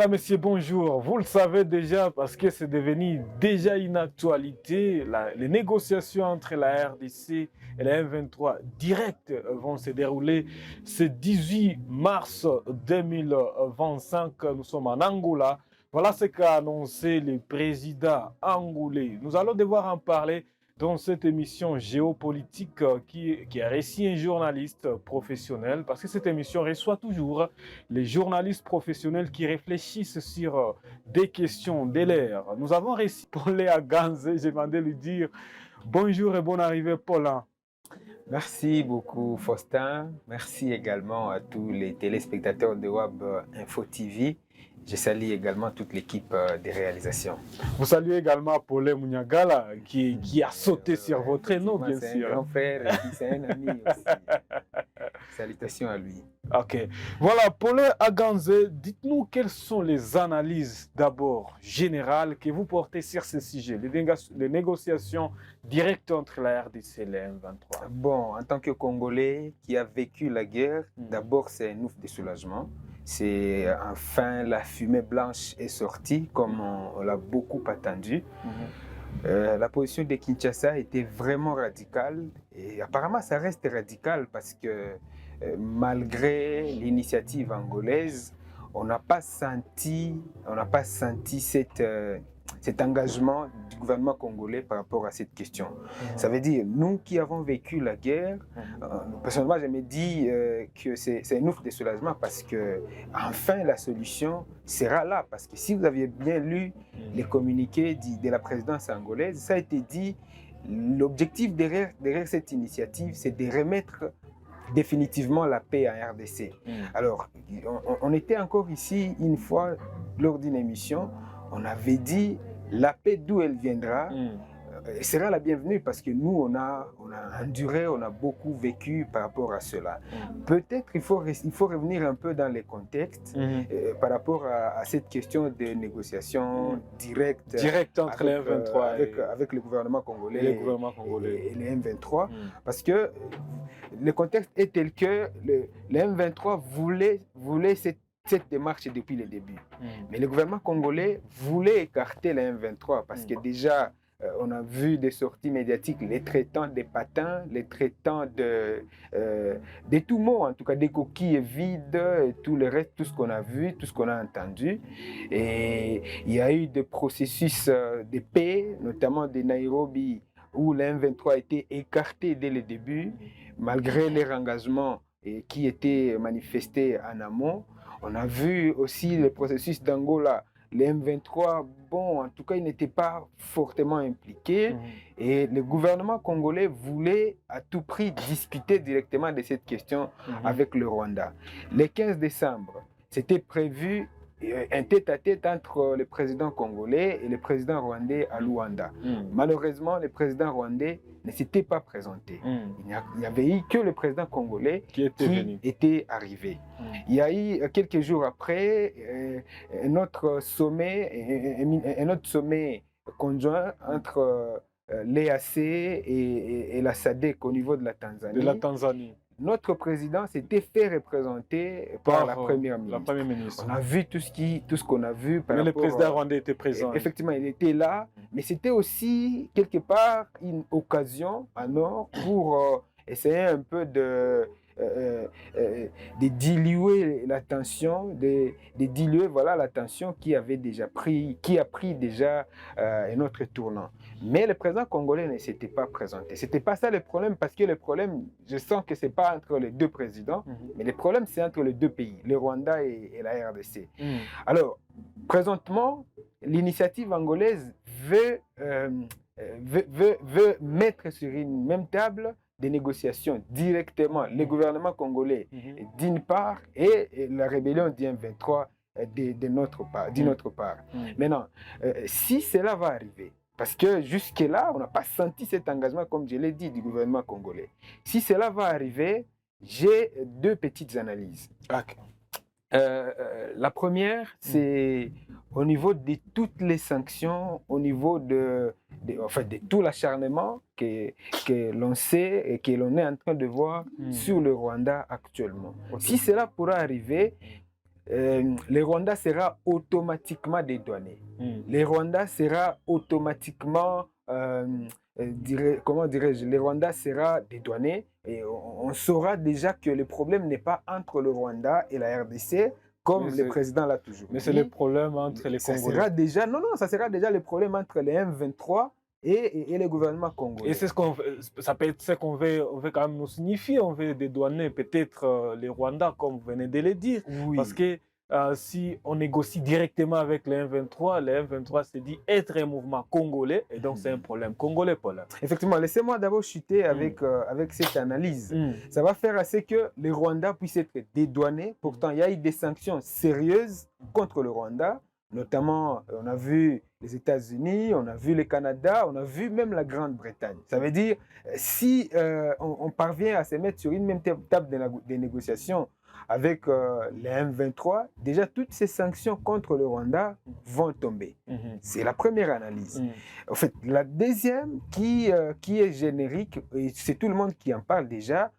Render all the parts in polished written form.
Mesdames, Messieurs, bonjour. Vous le savez déjà parce que c'est devenu déjà une actualité. Les négociations entre la RDC et la M23 direct vont se dérouler ce 18 mars 2025. Nous sommes en Angola. Voilà ce qu'a annoncé le président angolais. Nous allons devoir en parler dans cette émission géopolitique qui a reçu un journaliste professionnel, parce que cette émission reçoit toujours les journalistes professionnels qui réfléchissent sur des questions de l'air. Nous avons reçu Paulin Aganze, j'ai demandé de lui dire bonjour et bonne arrivée Paulin. Merci beaucoup Faustin, merci également à tous les téléspectateurs de Web Info TV. Je salue également toute l'équipe de réalisation. Vous saluez également Paulin Munyagala qui a sauté sur votre nom, bien sûr. C'est un grand frère et c'est un ami aussi. Salutations à lui. Ok. Voilà, Paulin Aganze, dites-nous quelles sont les analyses d'abord générales que vous portez sur ce sujet, les négociations directes entre la RDC et la M23. Bon, en tant que Congolais qui a vécu la guerre, d'abord c'est un ouf de soulagement. C'est enfin la fumée blanche est sortie comme on l'a beaucoup attendu. La position de Kinshasa était vraiment radicale et apparemment ça reste radical parce que malgré l'initiative angolaise, on n'a pas senti cet engagement du gouvernement congolais par rapport à cette question. Ça veut dire, nous qui avons vécu la guerre, personnellement, je me dis que c'est un ouf de soulagement parce que, enfin, la solution sera là. Parce que si vous aviez bien lu les communiqués de la présidence angolaise, ça a été dit, l'objectif derrière cette initiative, c'est de remettre définitivement la paix en RDC. Alors, on était encore ici une fois lors d'une émission, on avait dit la paix d'où elle viendra sera la bienvenue parce que nous on a enduré, on a beaucoup vécu par rapport à cela. Peut-être il faut revenir un peu dans les contextes par rapport à cette question de négociation directe entre les M23 avec le gouvernement congolais et les M23 parce que le contexte est tel que les M23 voulait cette démarche depuis le début. Mais le gouvernement congolais voulait écarter les M23 parce que déjà, on a vu des sorties médiatiques, les traitant des patins, les traitant des tout mots, en tout cas des coquilles vides, et tout le reste, tout ce qu'on a vu, tout ce qu'on a entendu. Et il y a eu des processus de paix, notamment de Nairobi, où les M23 a été écarté dès le début, malgré leur engagement qui était manifesté en amont. On a vu aussi le processus d'Angola. Les M23, bon, en tout cas, ils n'étaient pas fortement impliqués. Et le gouvernement congolais voulait à tout prix discuter directement de cette question avec le Rwanda. Le 15 décembre, c'était prévu un tête-à-tête entre le président congolais et le président rwandais à Luanda. Malheureusement, le président rwandais ne s'était pas présenté. Il n'y avait eu que le président congolais qui était arrivé. Il y a eu quelques jours après un autre sommet conjoint entre l'EAC et la SADC au niveau de la Tanzanie. Notre président s'était fait représenter par la première ministre. On a vu tout ce qu'on a vu. Mais le président rwandais était présent. Effectivement, il était là, mais c'était aussi quelque part une occasion en or pour essayer un peu de diluer la tension, de diluer la tension qui a pris déjà un autre tournant. Mais le président congolais ne s'était pas présenté. C'était pas ça le problème, parce que le problème, je sens que c'est pas entre les deux présidents, mais le problème c'est entre les deux pays, le Rwanda et la RDC. Alors, présentement, l'initiative angolaise veut mettre sur une même table des négociations directement, le gouvernement congolais d'une part et la rébellion du M23 d'une autre part. Maintenant, si cela va arriver, parce que jusque-là, on n'a pas senti cet engagement, comme je l'ai dit, du gouvernement congolais. Si cela va arriver, j'ai deux petites analyses. La première, c'est au niveau de toutes les sanctions, au niveau de tout l'acharnement que l'on sait et que l'on est en train de voir sur le Rwanda actuellement. Si cela pourra arriver, le Rwanda sera automatiquement dédouané. Le Rwanda sera automatiquement, comment dirais-je, le Rwanda sera dédouané et on saura déjà que le problème n'est pas entre le Rwanda et la RDC, comme le président l'a toujours dit. Mais c'est le problème entre les Congolais. Ça sera déjà le problème entre les M23 et le gouvernement congolais. Et c'est ça peut être ce qu'on veut quand même nous signifier. On veut dédouaner peut-être les Rwandais, comme vous venez de le dire. Oui. Parce que si on négocie directement avec les M23 se dit être un mouvement congolais. Et donc, c'est un problème congolais, Paul. Effectivement, laissez-moi d'abord chuter avec cette analyse. Ça va faire assez que les Rwandais puissent être dédouanés. Pourtant, il y a eu des sanctions sérieuses contre le Rwanda. Notamment, on a vu les États-Unis, on a vu le Canada, on a vu même la Grande-Bretagne. Ça veut dire, si on parvient à se mettre sur une même table de négociation avec les M23, déjà toutes ces sanctions contre le Rwanda vont tomber. C'est la première analyse. En fait, la deuxième qui est générique, et c'est tout le monde qui en parle déjà,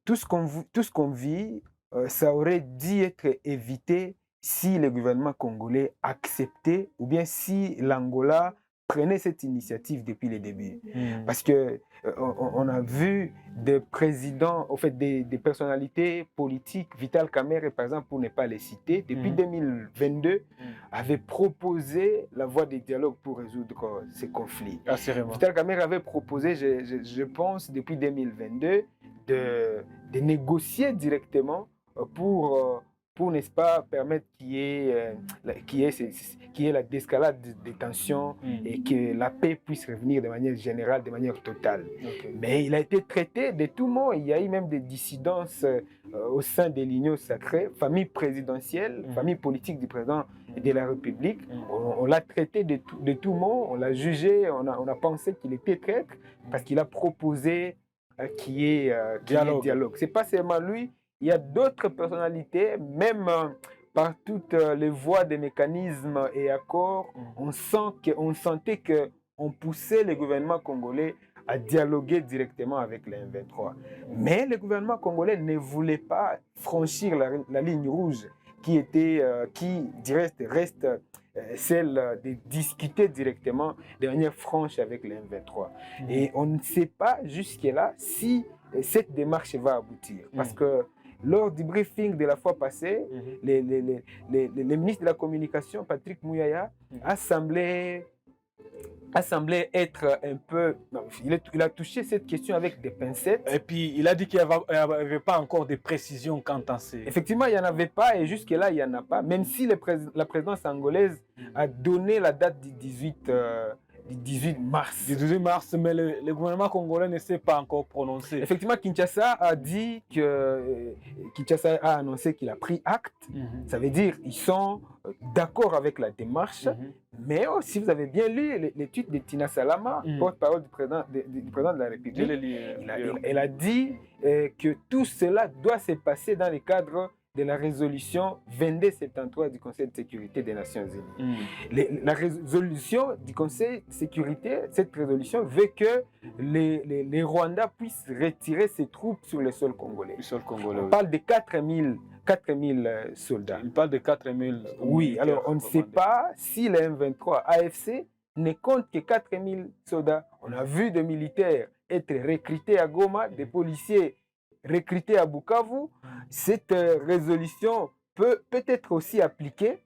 tout ce qu'on vit, ça aurait dû être évité si le gouvernement congolais acceptait ou bien si l'Angola prenait cette initiative depuis le début. Parce que on a vu des présidents, en fait des personnalités politiques, Vital Kamerhe par exemple, pour ne pas les citer, depuis 2022, avait proposé la voie du dialogue pour résoudre ces conflits. Vital Kamerhe avait proposé, je pense, depuis 2022, de négocier directement pour n'est-ce pas, permettre qu'il y ait la désescalade des tensions et que la paix puisse revenir de manière générale, de manière totale. Mais il a été traité de tout mot. Il y a eu même des dissidences au sein de l'Union sacrée, famille présidentielle, famille politique du président de la République. On l'a traité de tout mot, on l'a jugé, on a pensé qu'il était traître parce qu'il a proposé qu'il y ait dialogue. Ce n'est pas seulement lui. Il y a d'autres personnalités, même par toutes les voies des mécanismes et accords, on sentait qu'on poussait le gouvernement congolais à dialoguer directement avec les M23. Mais le gouvernement congolais ne voulait pas franchir la ligne rouge qui reste celle de discuter directement de manière franche avec les M23. Et on ne sait pas jusque-là si cette démarche va aboutir. Parce que lors du briefing de la fois passée, le ministre de la Communication, Patrick Mouyaya, a semblé être un peu... Non, il a touché cette question avec des pincettes. Et puis, il a dit qu'il n'y avait pas encore de précisions quant à ces... Effectivement, il n'y en avait pas et jusque-là, il n'y en a pas. Même si la présidence angolaise a donné la date du 18 mars. Du 18 mars, mais le gouvernement congolais ne s'est pas encore prononcé. Effectivement, Kinshasa a annoncé qu'il a pris acte. Ça veut dire qu'ils sont d'accord avec la démarche. Mais si vous avez bien lu l'étude de Tina Salama, porte-parole du président de la République, elle a dit que tout cela doit se passer dans le cadre de la résolution 2273 du Conseil de sécurité des Nations Unies. La résolution du Conseil de sécurité, cette résolution veut que les Rwandais puissent retirer ses troupes sur le sol congolais. On parle de 4000 soldats. Il parle de 4000. Oui, alors on ne sait pas si les M23 AFC ne comptent que 4000 soldats. On a vu des militaires être recrutés à Goma, des policiers recrutés à Bukavu. Cette résolution peut être aussi appliquée.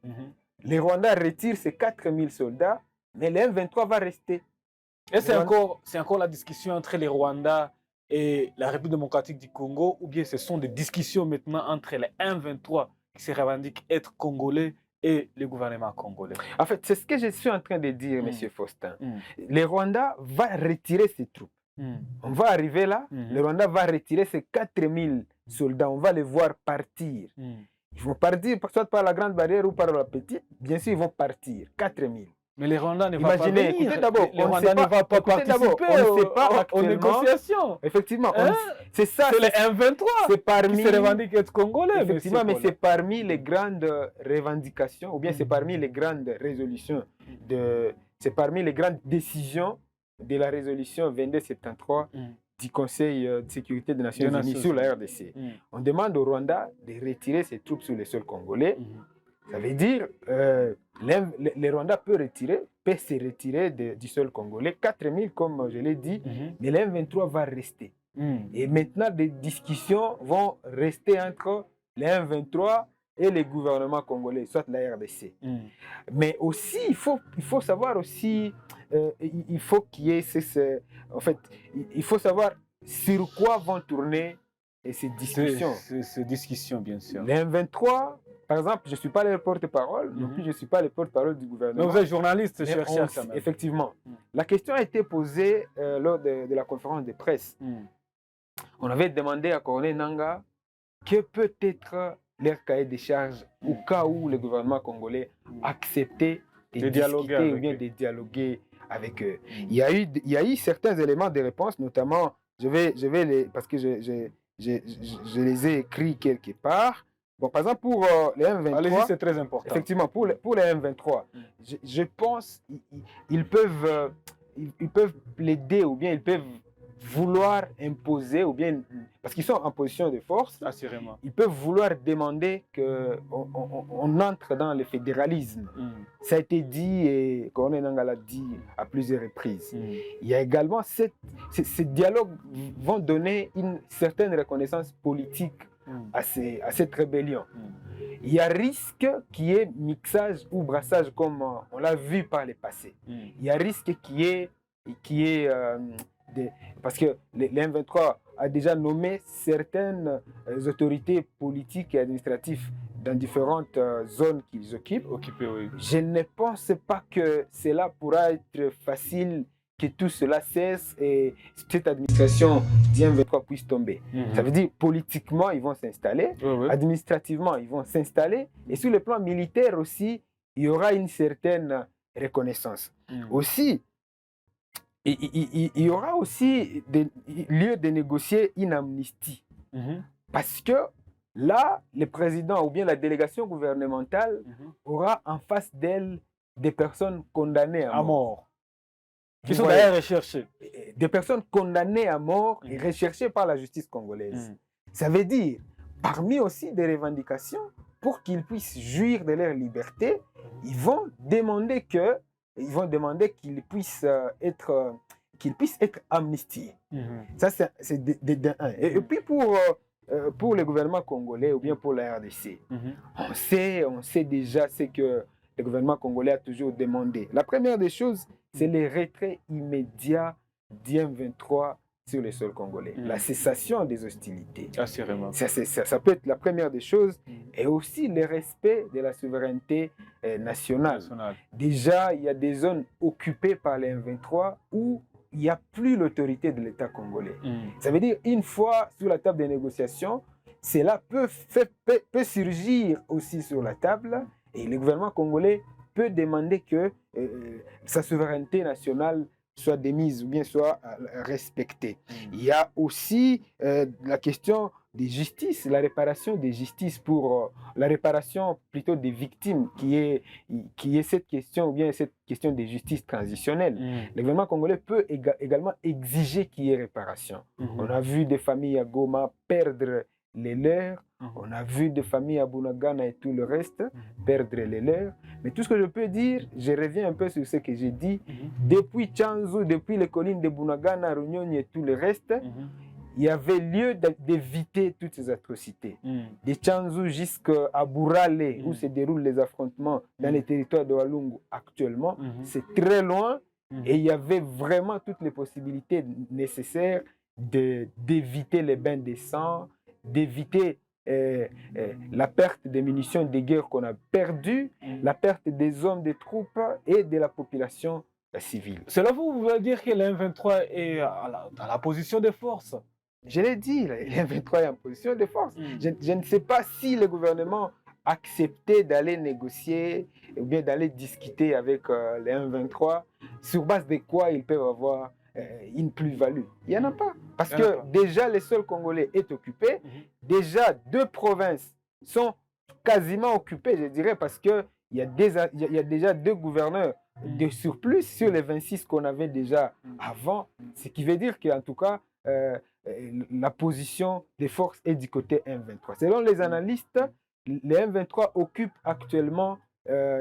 Les Rwandais retirent ces 4000 soldats, mais les M23 va rester. Et c'est encore la discussion entre les Rwandais et la République démocratique du Congo, ou bien ce sont des discussions maintenant entre les M23 qui se revendiquent être congolais et le gouvernement congolais? En fait, c'est ce que je suis en train de dire, M. Faustin. Les Rwandais vont retirer ses troupes. On va arriver là, le Rwanda va retirer ses 4000 soldats, on va les voir partir. Ils vont partir soit par la grande barrière ou par la petite, bien sûr ils vont partir, 4000. Mais les Rwandais ne vont pas venir. Écoutez d'abord, les Rwandais ne vont pas participer aux négociations. Effectivement, c'est ça. C'est les M23 c'est parmi, qui se revendiquent être congolais. Effectivement, mais c'est parmi les grandes revendications, ou bien c'est parmi les grandes résolutions, c'est parmi les grandes décisions de la résolution 2273 du Conseil de sécurité des Nations Unies sur la RDC. On demande au Rwanda de retirer ses troupes sur le sol congolais. Ça veut dire le Rwanda peut se retirer du sol congolais, 4000 comme je l'ai dit, mais le M23 va rester. Et maintenant, des discussions vont rester entre le M23 et le gouvernement congolais, soit la RDC. Mais aussi, il faut savoir aussi, il faut qu'il y ait en fait, il faut savoir sur quoi vont tourner ces discussions. Ces discussions, bien sûr. Le M23, par exemple, je ne suis pas le porte-parole, non plus je ne suis pas le porte-parole du gouvernement. Mais vous êtes journaliste, chercheur quand même. Effectivement. La question a été posée lors de la conférence de presse. On avait demandé à Corneille Nangaa que peut être leur cahier des charges au cas où le gouvernement congolais acceptait de dialoguer ou bien de dialoguer avec eux. Il y a eu certains éléments de réponse, notamment, parce que je les ai écrits quelque part. Bon, par exemple, pour les M23... Allez-y, c'est très important. Effectivement, pour les M23, je pense qu'ils peuvent plaider ou bien ils peuvent vouloir imposer, ou bien, parce qu'ils sont en position de force, assurément, ils peuvent vouloir demander qu'on entre dans le fédéralisme. Ça a été dit et Corneille Nangaa l'a dit à plusieurs reprises. Il y a également ces dialogues vont donner une certaine reconnaissance politique à cette rébellion. Il y a risque qu'il y ait mixage ou brassage comme on l'a vu par le passé. Il y a risque qu'il y ait parce que le M23 a déjà nommé certaines autorités politiques et administratives dans différentes zones qu'ils occupent. Je ne pense pas que cela pourra être facile, que tout cela cesse et cette administration du M23 puisse tomber. Ça veut dire politiquement, ils vont s'installer, administrativement, ils vont s'installer, et sur le plan militaire aussi, il y aura une certaine reconnaissance. Aussi, il y aura aussi lieu de négocier une amnistie. Parce que là, le président ou bien la délégation gouvernementale aura en face d'elle des personnes condamnées à mort. Qui sont d'ailleurs recherchées. Des personnes condamnées à mort et recherchées par la justice congolaise. Ça veut dire, parmi aussi des revendications, pour qu'ils puissent jouir de leur liberté, ils vont demander qu'ils puissent être amnistiés. Ça, c'est un. Et puis pour le gouvernement congolais ou bien pour la RDC, on sait déjà ce que le gouvernement congolais a toujours demandé. La première des choses, c'est le retrait immédiat du M23 sur le sol congolais. La cessation des hostilités. Assurément. Ça peut être la première des choses. Et aussi le respect de la souveraineté nationale. Déjà, il y a des zones occupées par les M23 où il n'y a plus l'autorité de l'État congolais. Ça veut dire, une fois sur la table des négociations, cela peut surgir aussi sur la table et le gouvernement congolais peut demander que sa souveraineté nationale soit démise ou bien soit respectée. Il y a aussi la question des justices, la réparation des justices pour la réparation plutôt des victimes qui est cette question ou bien cette question de justice transitionnelle. Le gouvernement congolais peut également exiger qu'il y ait réparation. On a vu des familles à Goma perdre les leurs, on a vu des familles à Bunagana et tout le reste perdre les leurs. Mais tout ce que je peux dire, je reviens un peu sur ce que j'ai dit, depuis Tchanzu, depuis les collines de Bunagana, Runyonyi et tout le reste, il y avait lieu d'éviter toutes ces atrocités. De Tchanzu jusqu'à Burale, où se déroulent les affrontements dans les territoires de Walungu actuellement, c'est très loin et il y avait vraiment toutes les possibilités nécessaires d'éviter les bains de sang, d'éviter la perte des munitions de guerre qu'on a perdues, la perte des hommes, des troupes et de la population civile. Cela vous veut dire que le M23 est dans la position de force? Je l'ai dit, le M23 est en position de force. Je ne sais pas si le gouvernement acceptait d'aller négocier ou bien d'aller discuter avec le M23, sur base de quoi ils peuvent avoir une plus-value. Il n'y en a pas. Parce que déjà, le sol congolais est occupé. Déjà, 2 provinces sont quasiment occupées, je dirais, parce qu'il y a déjà 2 gouverneurs de surplus sur les 26 qu'on avait déjà avant. Ce qui veut dire qu'en tout cas, la position des forces est du côté M23. Selon les analystes, les M23 occupent actuellement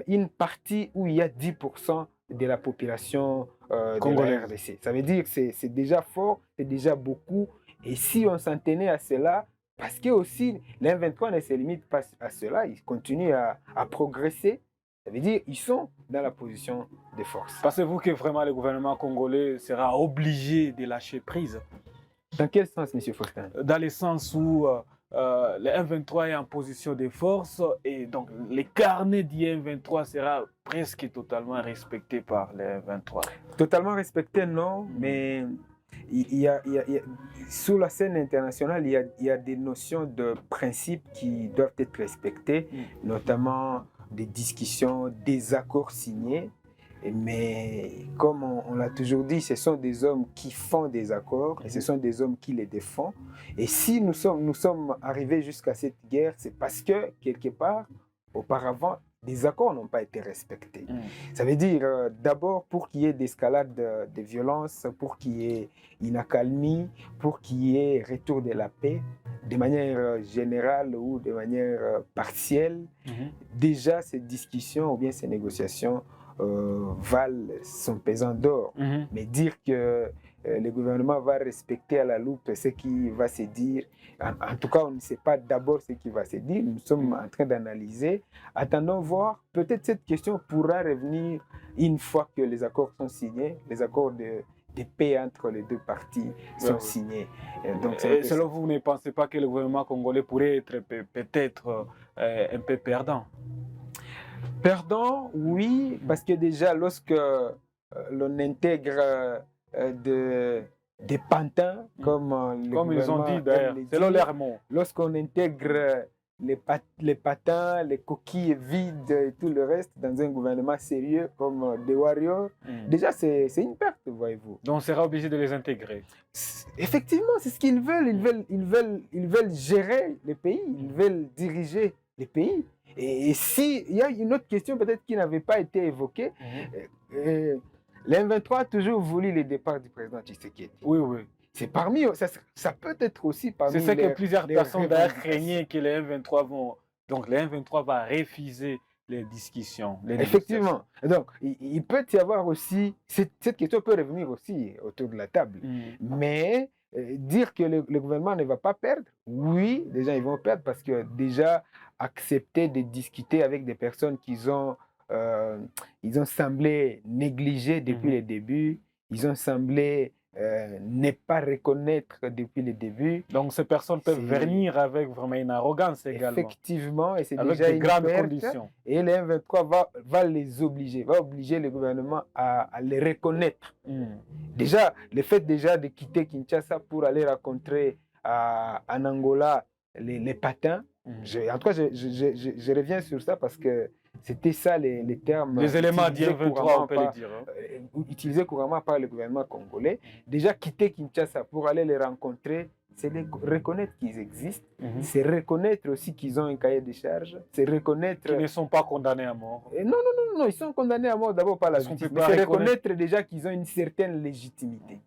une partie où il y a 10% de la population de la RDC. Ça veut dire que c'est déjà fort, c'est déjà beaucoup. Et si on s'en tenait à cela, parce que aussi les M23 ne se limitent pas à cela, ils continuent à progresser. Ça veut dire qu'ils sont dans la position de force. Pensez-vous que vraiment le gouvernement congolais sera obligé de lâcher prise? Dans quel sens, M. Faustin? Dans le sens où le M23 est en position de force et donc le carnet du M23 sera presque totalement respecté par le M23. Totalement respecté, non, mais sur la scène internationale, il y a des notions de principes qui doivent être respectées, notamment des discussions, des accords signés. Mais comme on l'a toujours dit, ce sont des hommes qui font des accords et ce sont des hommes qui les défendent. Et si nous sommes arrivés jusqu'à cette guerre, c'est parce que, quelque part, auparavant, des accords n'ont pas été respectés. Ça veut dire, d'abord, pour qu'il y ait d'escalade de violence, pour qu'il y ait une accalmie, pour qu'il y ait retour de la paix, de manière générale ou de manière partielle, déjà ces discussions ou bien ces négociations valent son pesant d'or. Mais dire que le gouvernement va respecter à la loupe ce qui va se dire, en tout cas on ne sait pas d'abord ce qui va se dire, nous sommes en train d'analyser, attendons voir, peut-être cette question pourra revenir une fois que les accords sont signés, les accords de paix entre les deux parties sont signés. Donc, selon vous, ne pensez pas que le gouvernement congolais pourrait être peut-être un peu perdant? Perdant, oui, parce que déjà, lorsque l'on intègre des pantins, comme ils ont dit d'ailleurs, selon leur mot. Lorsqu'on intègre les patins, les coquilles vides et tout le reste dans un gouvernement sérieux comme des warriors, déjà c'est une perte, voyez-vous. Donc on sera obligé de les intégrer. Effectivement, c'est ce qu'ils veulent. Ils veulent gérer les pays, ils veulent diriger les pays. Et s'il y a une autre question peut-être qui n'avait pas été évoquée, l'M23 a toujours voulu le départ du président Tshisekedi. Oui. C'est parmi, ça peut être aussi parmi c'est ce que plusieurs personnes d'ailleurs craignaient que les M23 vont... Donc les M23 va refuser les discussions. Effectivement. Donc il peut y avoir aussi, cette question peut revenir aussi autour de la table. Mais dire que le gouvernement ne va pas perdre, oui, déjà ils vont perdre parce que déjà accepter de discuter avec des personnes qu'ils ont semblé négliger depuis le début, ils ont semblé ne pas reconnaître depuis le début. Donc ces personnes peuvent venir avec vraiment une arrogance également. Effectivement, et c'est avec déjà une grande condition. Et le M23 va les obliger, va obliger le gouvernement à les reconnaître. Déjà, le fait déjà de quitter Kinshasa pour aller rencontrer en Angola les patins, en tout cas, je reviens sur ça parce que c'était ça les termes. Les éléments d'I-23, on peut les dire. Utilisés couramment par le gouvernement congolais. Déjà, quitter Kinshasa pour aller les rencontrer, c'est reconnaître qu'ils existent, c'est reconnaître aussi qu'ils ont un cahier de charges, c'est reconnaître... Qu'ils ne sont pas condamnés à mort. Non, ils sont condamnés à mort d'abord par la justice, mais c'est reconnaître déjà qu'ils ont une certaine légitimité.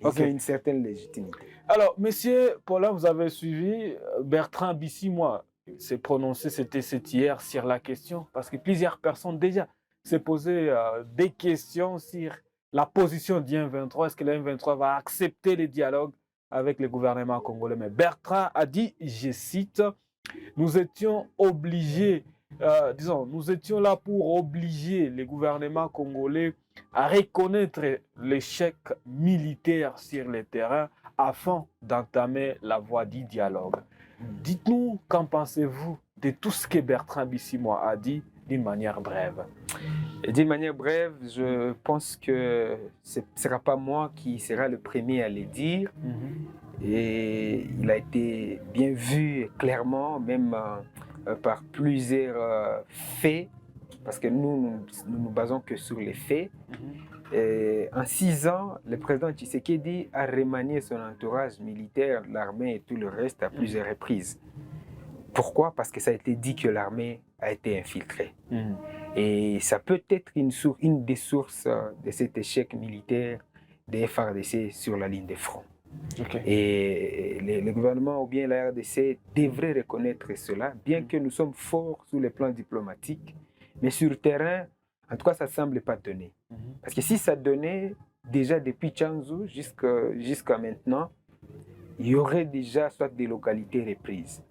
Ils ont une certaine légitimité. Alors, monsieur Paulin, vous avez suivi Bertrand Bisimwa s'est prononcé, c'était hier, sur la question, parce que plusieurs personnes déjà s'est posé des questions sur la position du M23. Est-ce que le M23 va accepter les dialogues avec le gouvernement congolais? Mais Bertrand a dit, je cite, nous étions obligés, nous étions là pour obliger le gouvernement congolais à reconnaître l'échec militaire sur le terrain afin d'entamer la voie du dialogue. Dites-nous, qu'en pensez-vous de tout ce que Bertrand Bisimwa a dit d'une manière brève? D'une manière brève, je pense que ce ne sera pas moi qui sera le premier à le dire. Et il a été bien vu clairement, même par plusieurs faits, parce que nous nous basons que sur les faits. Et en 6 ans, le président Tshisekedi a remanié son entourage militaire, l'armée et tout le reste à plusieurs reprises. Pourquoi? Parce que ça a été dit que l'armée a été infiltrée. Et ça peut être une des sources de cet échec militaire des FARDC sur la ligne de front. Okay. Et le gouvernement ou bien la RDC devrait reconnaître cela, bien que nous sommes forts sur le plan diplomatique, mais sur le terrain, en tout cas, ça ne semble pas donner. Parce que si ça donnait, déjà depuis Tchanzu jusqu'à maintenant, il y aurait déjà soit des localités reprises.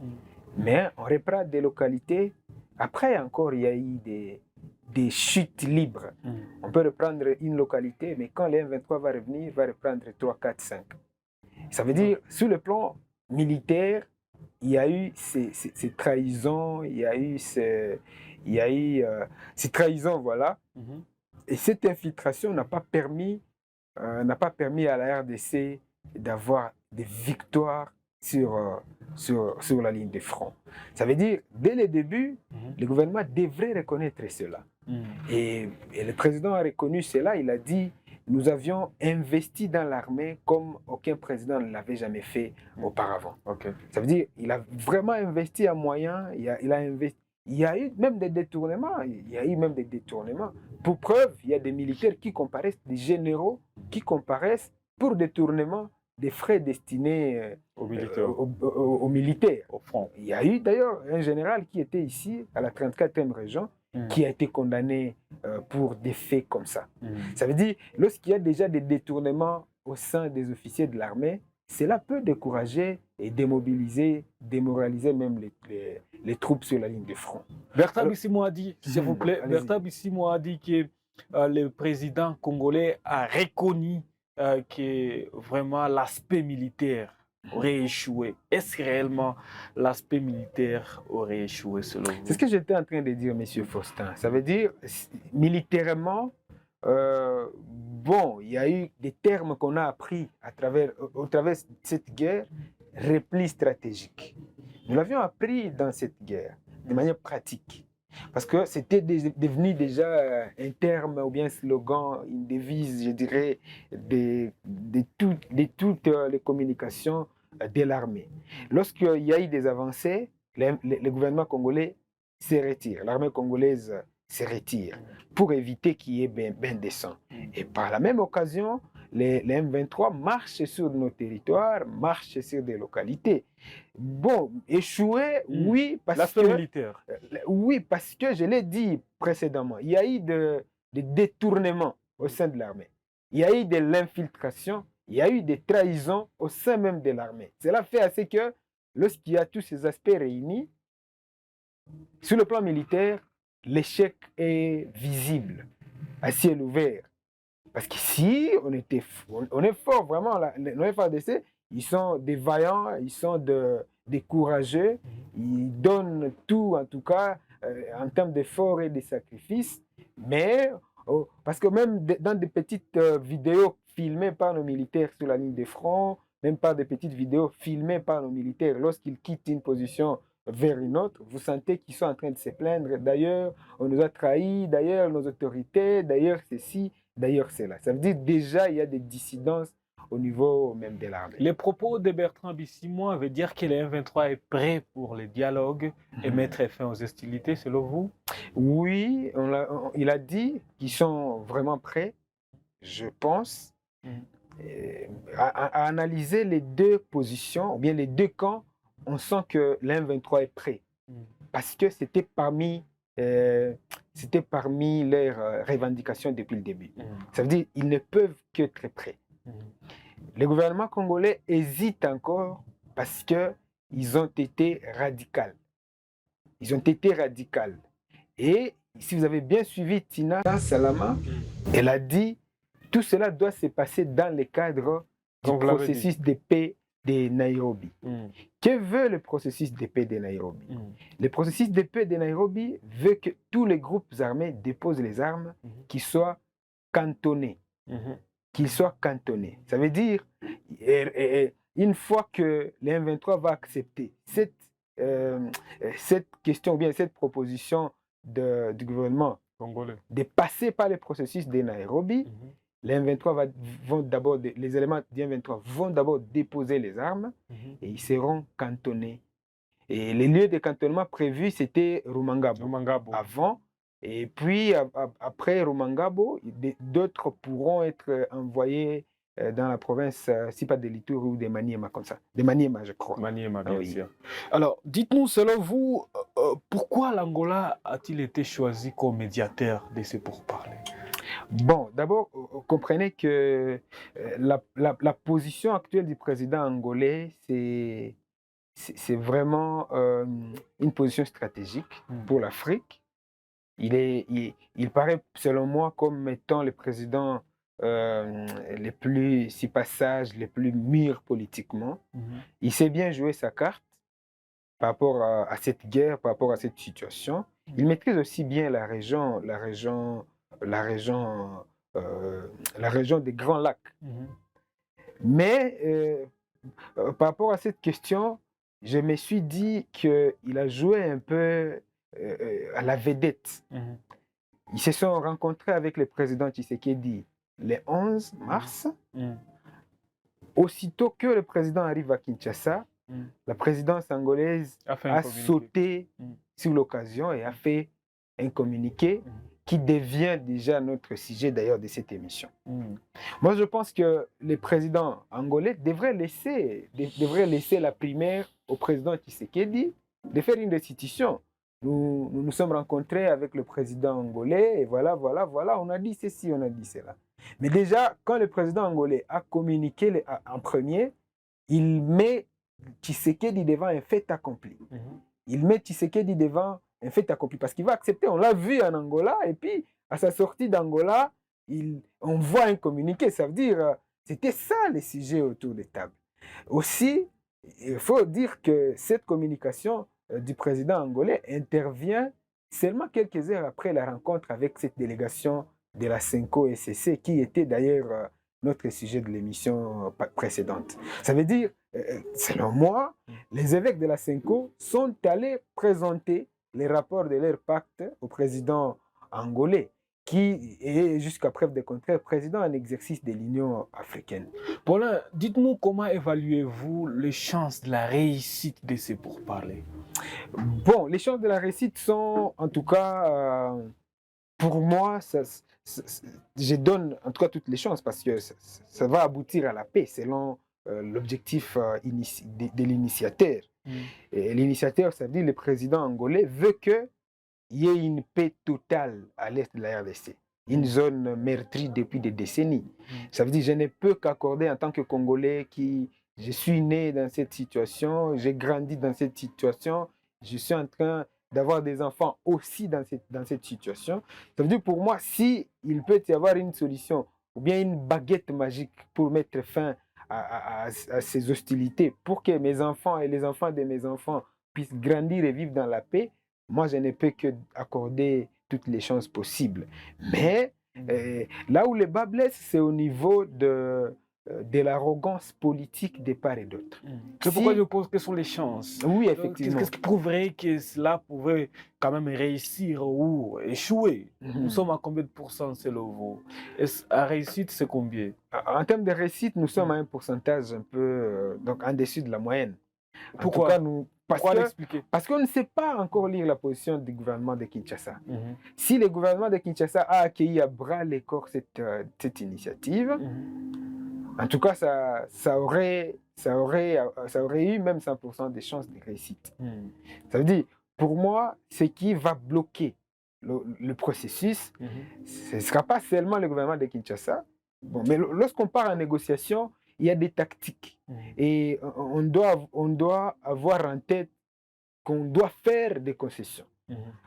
Mais on reprend des localités. Après encore, il y a eu des chutes libres. On peut reprendre une localité, mais quand le M23 va revenir, il va reprendre 3, 4, 5. Ça veut dire, sur le plan militaire, il y a eu ces trahisons, il y a eu ces trahisons, voilà. Et cette infiltration n'a pas permis à la RDC d'avoir des victoires sur la ligne de front. Ça veut dire, dès le début, le gouvernement devrait reconnaître cela. Et le président a reconnu cela, il a dit, nous avions investi dans l'armée comme aucun président ne l'avait jamais fait auparavant. Okay. Ça veut dire, il a vraiment investi en moyens, il a investi. Il y a eu même des détournements. Pour preuve, il y a des militaires qui comparaissent, des généraux qui comparaissent pour détournement des frais destinés aux militaires. Au front. Il y a eu d'ailleurs un général qui était ici, à la 34e région, qui a été condamné pour des faits comme ça. Ça veut dire, lorsqu'il y a déjà des détournements au sein des officiers de l'armée, cela peut décourager et démobiliser, démoraliser même les troupes sur la ligne de front. Bertrand Bisimou a dit, s'il vous plaît, Bertrand Bisimou a dit que le président congolais a reconnu que vraiment l'aspect militaire aurait échoué. Est-ce que réellement l'aspect militaire aurait échoué selon vous? C'est ce que j'étais en train de dire, M. Faustin. Ça veut dire, militairement, bon, il y a eu des termes qu'on a appris au travers de cette guerre, repli stratégique. Nous l'avions appris dans cette guerre, de manière pratique. Parce que c'était devenu déjà un terme ou bien un slogan, une devise, je dirais, de toutes les communications de l'armée. Lorsqu'il y a eu des avancées, le gouvernement congolais se retire, l'armée congolaise se retire pour éviter qu'il y ait ben des sangs. Et par la même occasion, les M23 marchent sur nos territoires, marchent sur des localités. Bon, échouer, oui, parce que... militaire. Oui, parce que je l'ai dit précédemment, il y a eu des détournements au sein de l'armée. Il y a eu de l'infiltration, il y a eu des trahisons au sein même de l'armée. Cela fait assez que, lorsqu'il y a tous ces aspects réunis, sur le plan militaire, l'échec est visible, à ciel ouvert. Parce qu'ici, on est fort, vraiment. Nos FARDC, ils sont des vaillants, ils sont des courageux, ils donnent tout, en tout cas, en termes d'efforts et de sacrifices. Mais, parce que même dans des petites vidéos filmées par nos militaires sur la ligne de front, même par des petites vidéos filmées par nos militaires, lorsqu'ils quittent une position vers une autre, vous sentez qu'ils sont en train de se plaindre. D'ailleurs, on nous a trahis, d'ailleurs, nos autorités, d'ailleurs, ceci, d'ailleurs, cela. Ça veut dire déjà, il y a des dissidences au niveau même de l'armée. Les propos de Bertrand Bisimou veut dire que le M23 est prêt pour le dialogue et mettre fin aux hostilités, selon vous? Oui, il a dit qu'ils sont vraiment prêts, je pense, à analyser les deux positions, ou bien les deux camps. On sent que le M23 est prêt, parce que c'était parmi leurs revendications depuis le début. Ça veut dire qu'ils ne peuvent qu'être prêts. Le gouvernement congolais hésite encore parce qu'ils ont été radicaux. Ils ont été radicaux. Et si vous avez bien suivi Tina Salama, elle a dit tout cela doit se passer dans le cadre du processus de paix de Nairobi. Que veut le processus de paix de Nairobi? Le processus de paix de Nairobi veut que tous les groupes armés déposent les armes, qu'ils soient cantonnés. Qu'ils soient cantonnés. Ça veut dire, une fois que le M23 va accepter cette question, ou bien cette proposition du gouvernement congolais de passer par le processus de Nairobi, les M23 vont d'abord, les éléments du M23 vont d'abord déposer les armes et ils seront cantonnés. Et les lieux de cantonnement prévus, c'était Rumangabo avant. Et puis, après Rumangabo, d'autres pourront être envoyés dans la province, si pas de l'Ituri ou de Maniema comme ça. De Maniema, je crois. Maniema, bien Oui. sûr. Alors, dites-nous, selon vous, pourquoi l'Angola a-t-il été choisi comme médiateur de ces pourparlers? Bon, d'abord, comprenez que la position actuelle du président angolais, c'est vraiment une position stratégique pour l'Afrique. Il paraît, selon moi, comme étant le président les plus, si pas sage, les plus mûrs politiquement. Il sait bien jouer sa carte par rapport à cette guerre, par rapport à cette situation. Il maîtrise aussi bien la région des Grands Lacs. Mais par rapport à cette question, je me suis dit qu'il a joué un peu à la vedette. Ils se sont rencontrés avec le président Tshisekedi le 11 mars. Aussitôt que le président arrive à Kinshasa, la présidence angolaise a sauté sur l'occasion et a fait un communiqué qui devient déjà notre sujet d'ailleurs de cette émission. Moi, je pense que le président angolais devrait laisser la primaire au président Tshisekedi de faire une restitution. Nous nous sommes rencontrés avec le président angolais et voilà, on a dit ceci, on a dit cela. Mais déjà, quand le président angolais a communiqué en premier, il met Tshisekedi devant un fait accompli. Il met Tshisekedi devant un fait accompli parce qu'il va accepter. On l'a vu en Angola et puis à sa sortie d'Angola, on voit un communiqué. Ça veut dire c'était ça les sujets autour des tables. Aussi, il faut dire que cette communication du président angolais intervient seulement quelques heures après la rencontre avec cette délégation de la CENCO-SCC qui était d'ailleurs notre sujet de l'émission précédente. Ça veut dire, selon moi, les évêques de la CENCO sont allés présenter les rapports de leur pacte au président angolais, qui est, jusqu'à preuve de contraire, président en exercice de l'Union africaine. Paulin, dites-nous comment évaluez-vous les chances de la réussite de ces pourparlers? Bon, les chances de la réussite sont, en tout cas, pour moi, je donne en tout cas toutes les chances parce que ça va aboutir à la paix selon l'objectif de l'initiateur. Et l'initiateur, c'est-à-dire le président angolais, veut qu'il y ait une paix totale à l'est de la RDC. Une zone meurtrie depuis des décennies. Ça veut dire que je ne peux qu'accorder en tant que Congolais je suis né dans cette situation, j'ai grandi dans cette situation, je suis en train d'avoir des enfants aussi dans cette situation. Ça veut dire pour moi, s'il peut y avoir une solution ou bien une baguette magique pour mettre fin à ces hostilités, pour que mes enfants et les enfants de mes enfants puissent grandir et vivre dans la paix, moi, je ne peux que accorder toutes les chances possibles. Mais là où le bas blesse, c'est au niveau de l'arrogance politique des part et d'autre. C'est pourquoi je pose quelles sont les chances. Oui, effectivement. Qu'est-ce qui prouverait que cela pouvait quand même réussir ou échouer? Nous sommes à combien de pourcents selon vous? À réussite, c'est combien? En termes de réussite, nous sommes à un pourcentage un peu donc en dessus de la moyenne. Pourquoi? Pourquoi l'expliquer? Parce qu'on ne sait pas encore lire la position du gouvernement de Kinshasa. Si le gouvernement de Kinshasa a accueilli à bras le corps cette initiative, en tout cas, ça aurait eu même 100% de chances de réussite. Ça veut dire, pour moi, ce qui va bloquer le processus, ce ne sera pas seulement le gouvernement de Kinshasa. Bon, mais lorsqu'on part en négociation, il y a des tactiques. Et on doit avoir en tête qu'on doit faire des concessions.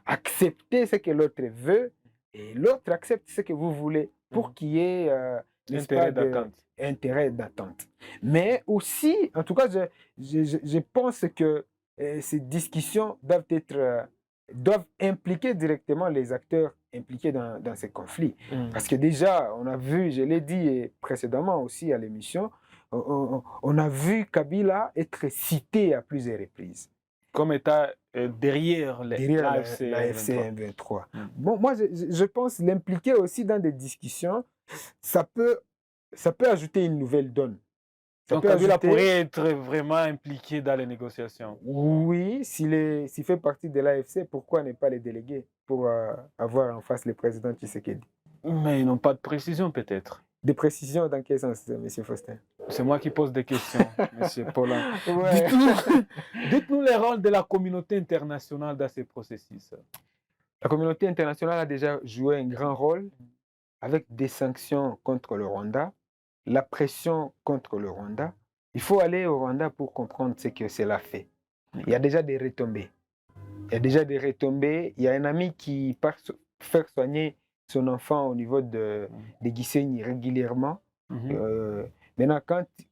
Accepter ce que l'autre veut et l'autre accepte ce que vous voulez pour qu'il y ait intérêt d'attente. Mais aussi, en tout cas, je pense que ces discussions doivent impliquer directement les acteurs impliqués dans ces conflits. Parce que déjà, on a vu, je l'ai dit précédemment aussi à l'émission, on a vu Kabila être cité à plusieurs reprises. Comme étant derrière l'AFC M23. Bon, moi, je pense l'impliquer aussi dans des discussions, ça peut ajouter une nouvelle donne. Donc Kabila pourrait être vraiment impliqué dans les négociations. Oui, s'il fait partie de l'AFC, pourquoi ne pas les déléguer pour avoir en face le président Tshisekedi? Mais ils n'ont pas de précision peut-être. Des précisions dans quel sens, M. Faustin? C'est moi qui pose des questions, M. Paulin. Ouais. Dites-nous les rôles de la communauté internationale dans ces processus. La communauté internationale a déjà joué un grand rôle avec des sanctions contre le Rwanda, la pression contre le Rwanda. Il faut aller au Rwanda pour comprendre ce que cela fait. Il y a déjà des retombées. Il y a un ami qui part faire soigner son enfant au niveau de Gisenyi régulièrement. Maintenant,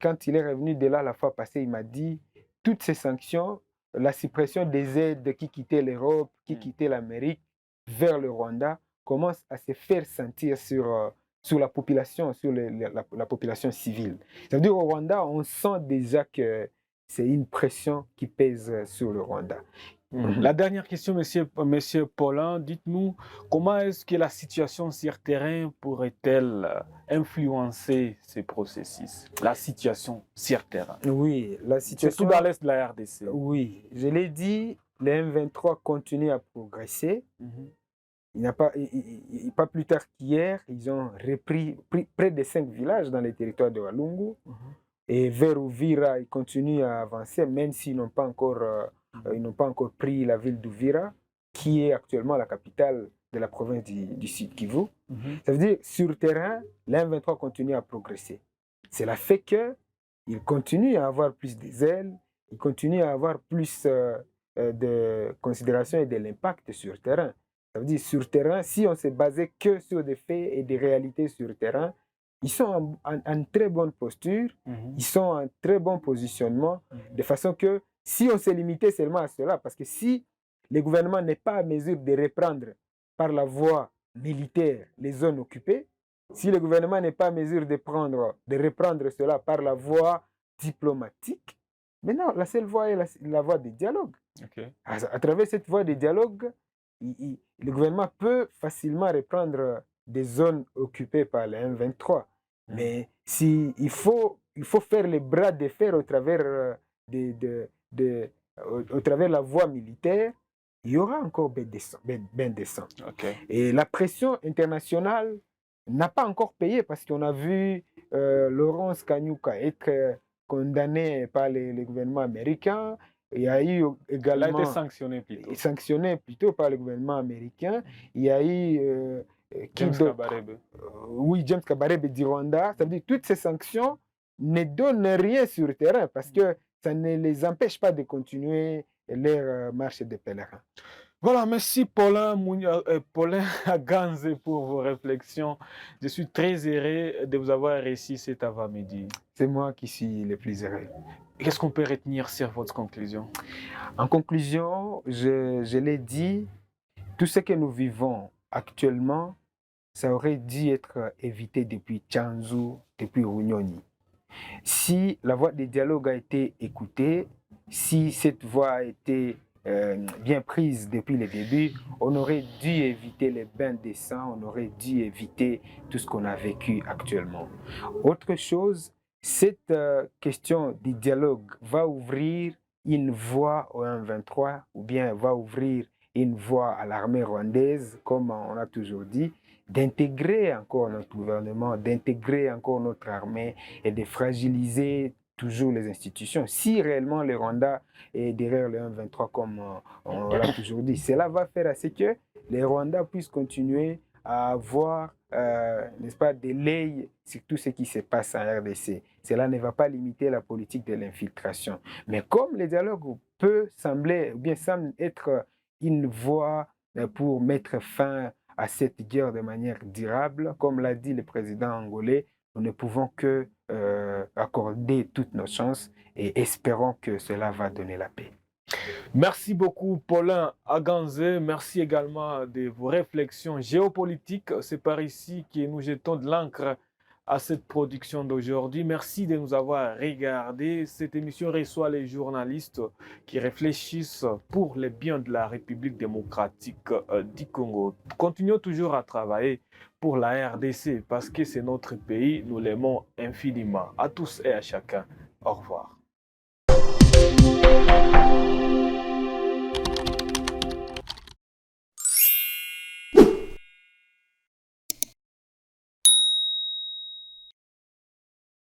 quand il est revenu de là la fois passée, il m'a dit toutes ces sanctions, la suppression des aides qui quittaient l'Europe, qui quittaient l'Amérique vers le Rwanda, commence à se faire sentir sur la population, sur la population civile. Ça veut dire au Rwanda, on sent déjà que c'est une pression qui pèse sur le Rwanda. La dernière question, monsieur Paulin, dites-nous comment est-ce que la situation sur terrain pourrait-elle influencer ces processus? La situation sur terrain. Oui, la situation... Surtout dans l'est de la RDC. Oui, je l'ai dit, les M23 continuent à progresser. Il n'y a pas plus tard qu'hier, ils ont repris près de 5 villages dans les territoires de Walungu. Et vers Uvira, ils continuent à avancer, même s'ils n'ont pas encore... ils n'ont pas encore pris la ville d'Uvira, qui est actuellement la capitale de la province du Sud Kivu. Ça veut dire, sur le terrain, l'M23 continue à progresser. Cela fait qu'ils continuent à avoir plus des ailes, ils continuent à avoir plus de considération et de l'impact sur le terrain. Ça veut dire, sur le terrain, si on se basait que sur des faits et des réalités sur le terrain, ils sont en très bonne posture, ils sont en très bon positionnement, de façon que si on se limitait seulement à cela, parce que si le gouvernement n'est pas à mesure de reprendre par la voie militaire les zones occupées, si le gouvernement n'est pas à mesure de reprendre cela par la voie diplomatique, maintenant la seule voie est la voie du dialogue. À travers cette voie de dialogue, le gouvernement peut facilement reprendre des zones occupées par les M23. Mais il faut faire les bras de fer au travers au travers la voie militaire, il y aura encore ben descend. Et la pression internationale n'a pas encore payé parce qu'on a vu Laurence Kanyuka être condamné par le gouvernement américain. Il y a eu également... Elle a été sanctionné plutôt par le gouvernement américain. Il y a eu... James Kabarebe. Oui, James Kabarebe du Rwanda. Ça veut dire que toutes ces sanctions ne donnent rien sur le terrain parce que ça ne les empêche pas de continuer leur marche de pèlerin. Voilà, merci Paulin Aganze pour vos réflexions. Je suis très heureux de vous avoir réussi cet avant-midi. C'est moi qui suis le plus heureux. Qu'est-ce qu'on peut retenir sur votre conclusion? En conclusion, je l'ai dit, tout ce que nous vivons actuellement, ça aurait dû être évité depuis Tchanzu, depuis Runyoni. Si la voie de dialogue a été écoutée, si cette voie a été bien prise depuis le début, on aurait dû éviter les bains de sang, on aurait dû éviter tout ce qu'on a vécu actuellement. Autre chose, cette question du dialogue va ouvrir une voie au M23 ou bien va ouvrir une voie à l'armée rwandaise, comme on a toujours dit, d'intégrer encore notre gouvernement, d'intégrer encore notre armée et de fragiliser toujours les institutions. Si réellement le Rwanda est derrière le M23, comme on l'a toujours dit, cela va faire à ce que les Rwandais puissent continuer à avoir, n'est-ce pas, des l'œil sur tout ce qui se passe en RDC. Cela ne va pas limiter la politique de l'infiltration. Mais comme le dialogue peut sembler, ou bien semble être une voie pour mettre fin à cette guerre de manière durable, comme l'a dit le président angolais, nous ne pouvons que accorder toutes nos chances et espérons que cela va donner la paix. Merci beaucoup Paulin Aganze, merci également de vos réflexions géopolitiques. C'est par ici que nous jetons de l'encre à cette production d'aujourd'hui. Merci de nous avoir regardés. Cette émission reçoit les journalistes qui réfléchissent pour le bien de la République démocratique du Congo. Continuons toujours à travailler pour la RDC parce que c'est notre pays. Nous l'aimons infiniment. À tous et à chacun. Au revoir.